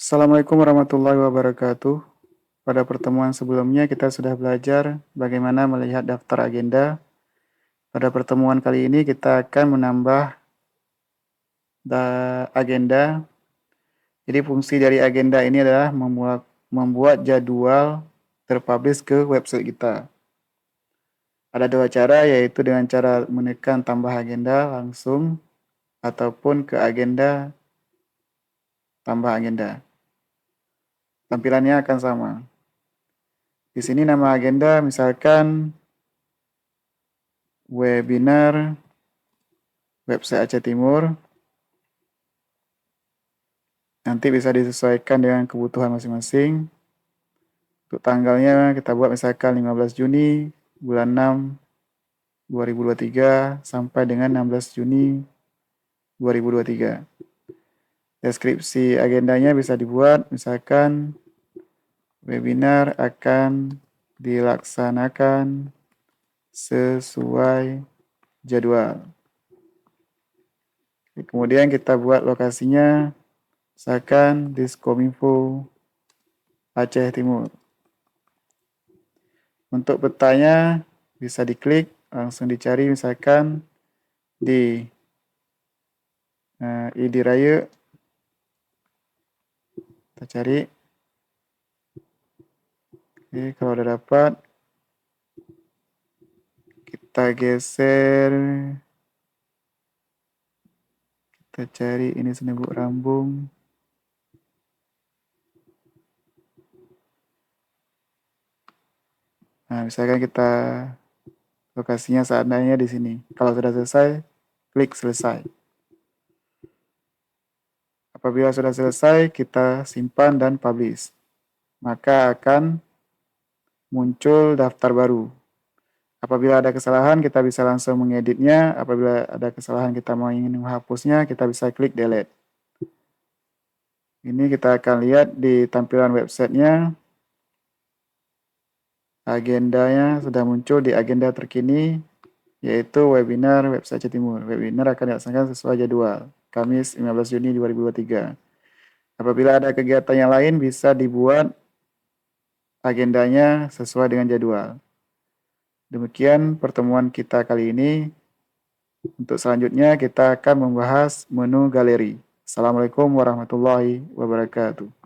Assalamualaikum warahmatullahi wabarakatuh. Pada pertemuan sebelumnya kita sudah belajar bagaimana melihat daftar agenda. Pada pertemuan kali ini kita akan menambah agenda. Jadi fungsi dari agenda ini adalah membuat jadwal terpublish ke website kita. Ada dua cara, yaitu dengan cara menekan tambah agenda langsung ataupun ke agenda tambah agenda. Tampilannya akan sama. Di sini nama agenda misalkan webinar website Aceh Timur. Nanti bisa disesuaikan dengan kebutuhan masing-masing. Untuk tanggalnya kita buat misalkan 15 Juni bulan 6 2023 sampai dengan 16 Juni 2023. Deskripsi agendanya bisa dibuat misalkan webinar akan dilaksanakan sesuai jadwal. Kemudian kita buat lokasinya misalkan Diskominfo Aceh Timur. Untuk petanya bisa diklik, langsung dicari misalkan di ID Raya. Kita cari. Oke, kalau udah dapat, kita geser. Kita cari ini Senebuk Rambung. Nah, misalkan kita lokasinya seandainya di sini. Kalau sudah selesai, klik selesai. Apabila sudah selesai, kita simpan dan publish. Maka akan muncul daftar baru. Apabila ada kesalahan, kita bisa langsung mengeditnya. Apabila ada kesalahan kita mau ingin menghapusnya, kita bisa klik delete. Ini kita akan lihat di tampilan websitenya. Agendanya sudah muncul di agenda terkini, yaitu webinar website Aceh Timur. Webinar akan dilaksanakan sesuai jadwal, Kamis 15 Juni 2023. Apabila ada kegiatan yang lain, bisa dibuat agendanya sesuai dengan jadwal. Demikian pertemuan kita kali ini. Untuk selanjutnya kita akan membahas menu galeri. Assalamualaikum warahmatullahi wabarakatuh.